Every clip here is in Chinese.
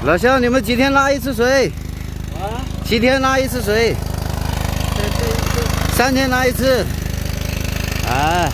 老乡，你们几天拉一次水？啊？几天拉一次水？3天拉一次。哎。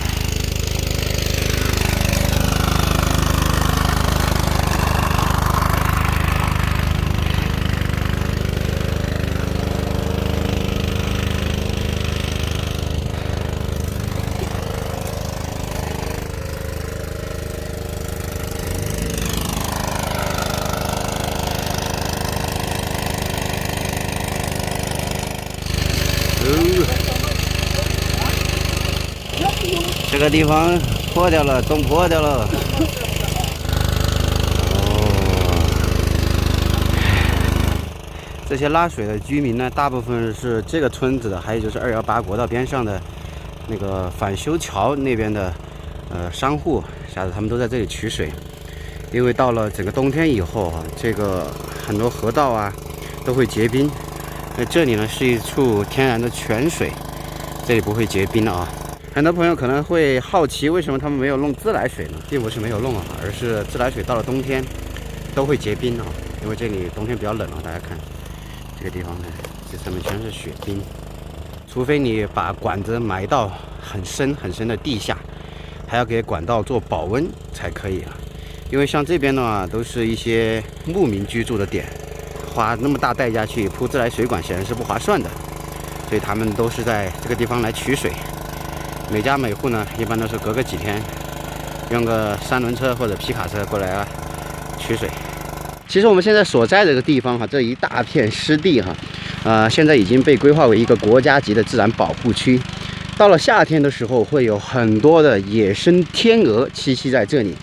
这个地方破掉了，洞破掉了。这些拉水的居民呢，大部分是这个村子的，还有就是218国道边上的那个反修桥那边的商户，啥的，他们都在这里取水。因为到了整个冬天以后啊，这个很多河道啊都会结冰。那这里呢是一处天然的泉水，这里不会结冰啊。很多朋友可能会好奇，为什么他们没有弄自来水呢？并不是没有弄啊，而是自来水到了冬天都会结冰啊。因为这里冬天比较冷啊，大家看这个地方呢，这上面全是雪冰。除非你把管子埋到很深很深的地下，还要给管道做保温才可以啊。因为像这边的话，都是一些牧民居住的点，花那么大代价去铺自来水管，显然是不划算的，所以他们都是在这个地方来取水。每家每户呢，一般都是隔个几天，用个3轮车或者皮卡车过来啊取水。其实我们现在所在的这个地方哈，这一大片湿地哈，现在已经被规划为一个国家级的自然保护区。到了夏天的时候，会有很多的野生天鹅栖息在这里。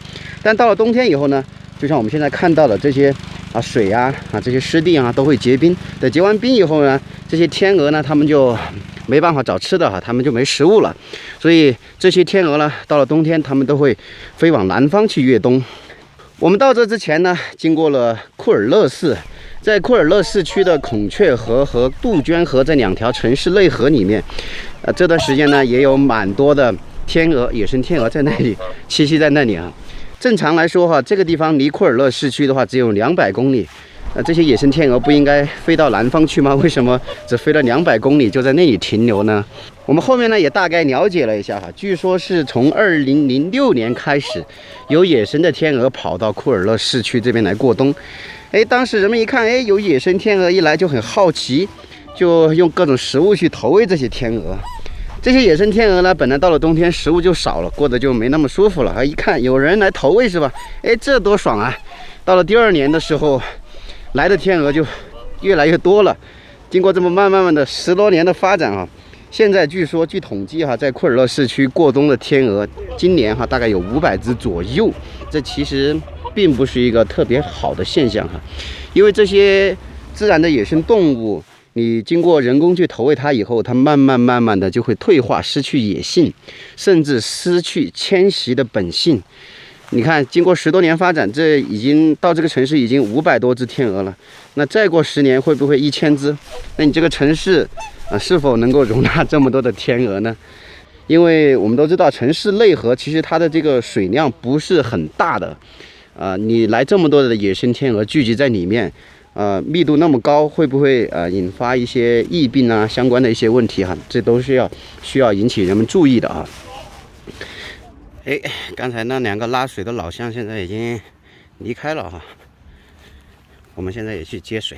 但到了冬天以后呢，就像我们现在看到的这些水啊这些湿地啊都会结冰。等结完冰以后呢，这些天鹅呢，它们就没办法找吃的哈，它们就没食物了。所以这些天鹅呢，到了冬天，它们都会飞往南方去越冬。我们到这之前呢，经过了库尔勒市，在库尔勒市区的孔雀河和杜鹃河这2条城市内河里面，这段时间呢，也有蛮多的天鹅，野生天鹅在那里栖息在那里啊。正常来说哈，这个地方离库尔勒市区的话只有200公里。这些野生天鹅不应该飞到南方去吗？为什么只飞了200公里就在那里停留呢？我们后面呢也大概了解了一下哈，据说是从2006年开始，有野生的天鹅跑到库尔勒市区这边来过冬。当时人们一看，有野生天鹅一来就很好奇，就用各种食物去投喂这些天鹅。这些野生天鹅呢，本来到了冬天食物就少了，过得就没那么舒服了。一看有人来投喂是吧？这多爽啊！到了第2年的时候，来的天鹅就越来越多了。经过这么慢的10多年的发展啊，现在据统计哈，在库尔勒市区过冬的天鹅，今年大概有500只左右。这其实并不是一个特别好的现象哈，因为这些自然的野生动物，你经过人工去投喂它以后，它慢慢的就会退化，失去野性，甚至失去迁徙的本性。你看，经过10多年发展，这已经到这个城市已经500多只天鹅了。那再过10年会不会1000只？那你这个城市是否能够容纳这么多的天鹅呢？因为我们都知道，城市内河其实它的这个水量不是很大的，你来这么多的野生天鹅聚集在里面，密度那么高，会不会引发一些疫病啊相关的一些问题哈？这都是需要引起人们注意的啊。刚才那2个拉水的老乡现在已经离开了哈，我们现在也去接水。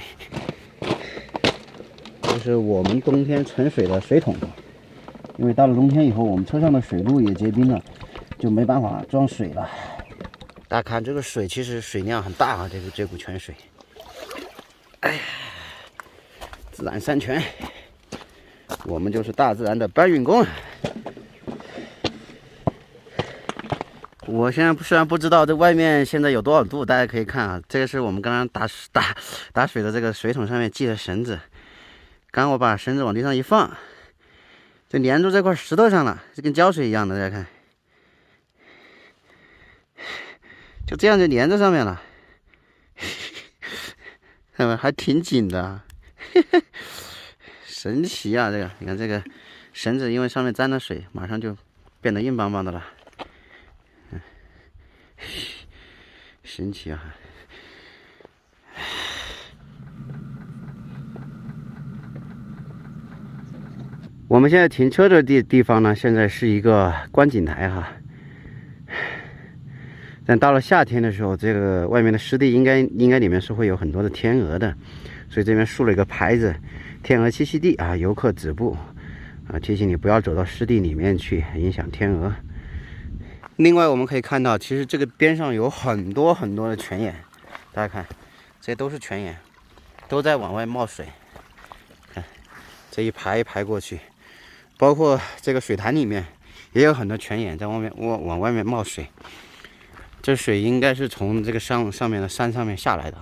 这是我们冬天存水的水桶，因为到了冬天以后，我们车上的水路也结冰了，就没办法装水了。大家看这个水，其实水量很大啊，这股泉水。自然山泉，我们就是大自然的搬运工。我现在虽然不知道这外面现在有多少度，大家可以看啊，这个是我们刚刚打水的这个水桶上面系的绳子。刚我把绳子往地上一放，就粘住这块石头上了，就跟胶水一样的，大家看，就这样就粘在上面了，看没？还挺紧的，神奇啊！这个，你看这个绳子，因为上面沾了水，马上就变得硬邦邦的了。神奇啊！我们现在停车的地方呢，现在是一个观景台哈。但到了夏天的时候，这个外面的湿地应该里面是会有很多的天鹅的，所以这边竖了一个牌子“天鹅栖息地”啊，游客止步啊，提醒你不要走到湿地里面去，影响天鹅。另外我们可以看到，其实这个边上有很多的泉眼，大家看，这些都是泉眼，都在往外冒水。看，这一排一排过去，包括这个水潭里面也有很多泉眼在往外面冒水。这水应该是从这个上面的山上面下来的，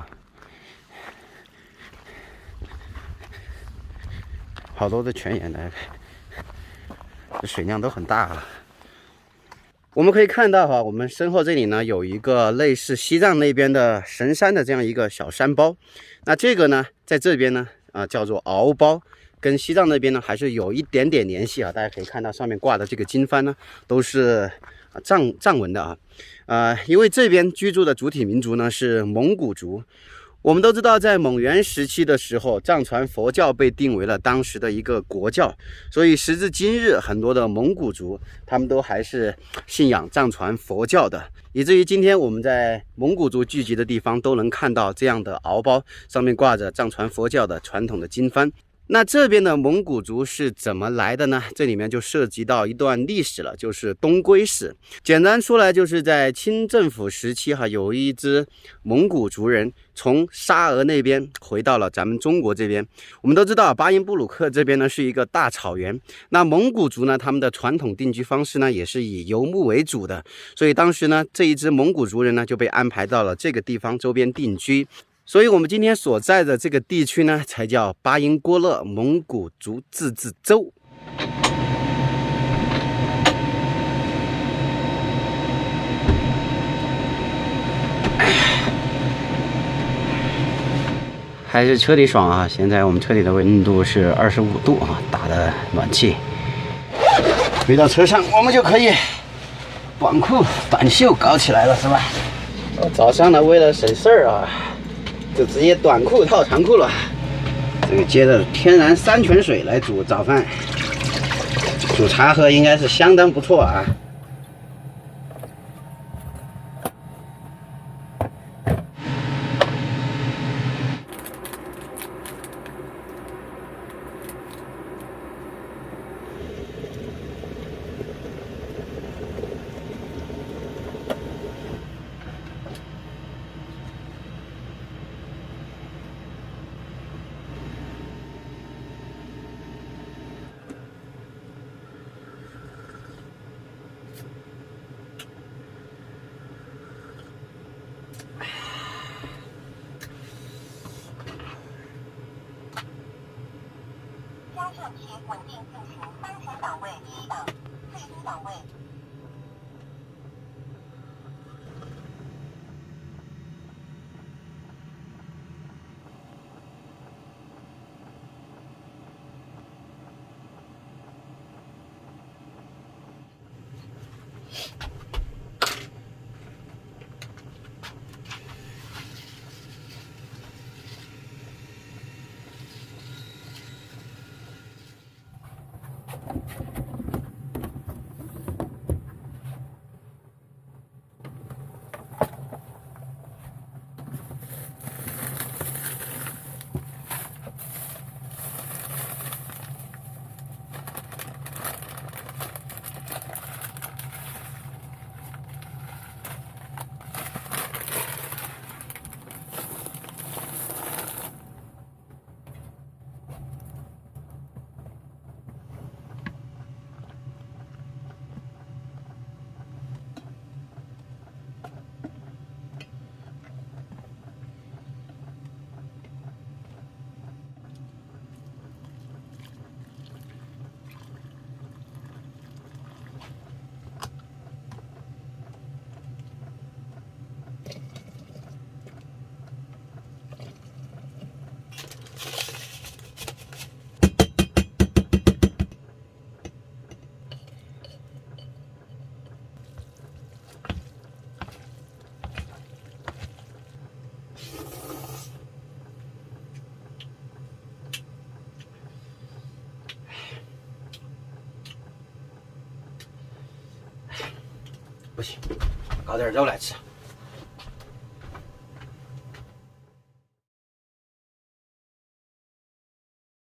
好多的泉眼，大家看，这水量都很大啊。我们可以看到哈，我们身后这里呢有一个类似西藏那边的神山的这样一个小山包，那这个呢在这边呢叫做敖包，跟西藏那边呢还是有一点点联系啊。大家可以看到上面挂的这个经幡呢都是藏文的啊，因为这边居住的主体民族呢是蒙古族。我们都知道，在蒙元时期的时候，藏传佛教被定为了当时的一个国教，所以时至今日，很多的蒙古族他们都还是信仰藏传佛教的，以至于今天我们在蒙古族聚集的地方都能看到这样的敖包，上面挂着藏传佛教的传统的经幡。那这边的蒙古族是怎么来的呢？这里面就涉及到一段历史了，就是东归史。简单说来，就是在清政府时期有一支蒙古族人从沙俄那边回到了咱们中国这边。我们都知道巴音布鲁克这边呢是一个大草原，那蒙古族呢他们的传统定居方式呢也是以游牧为主的，所以当时呢这一支蒙古族人呢就被安排到了这个地方周边定居。所以我们今天所在的这个地区呢才叫巴音郭勒蒙古族自治州。还是车里爽啊！现在我们车里的温度是25度啊，打的暖气。回到车上，我们就可以短裤短袖搞起来了，是吧？早上呢，为了省事儿啊，就直接短裤套长裤了。这个接着天然山泉水来煮早饭，煮茶喝应该是相当不错啊。不行，搞点肉来吃。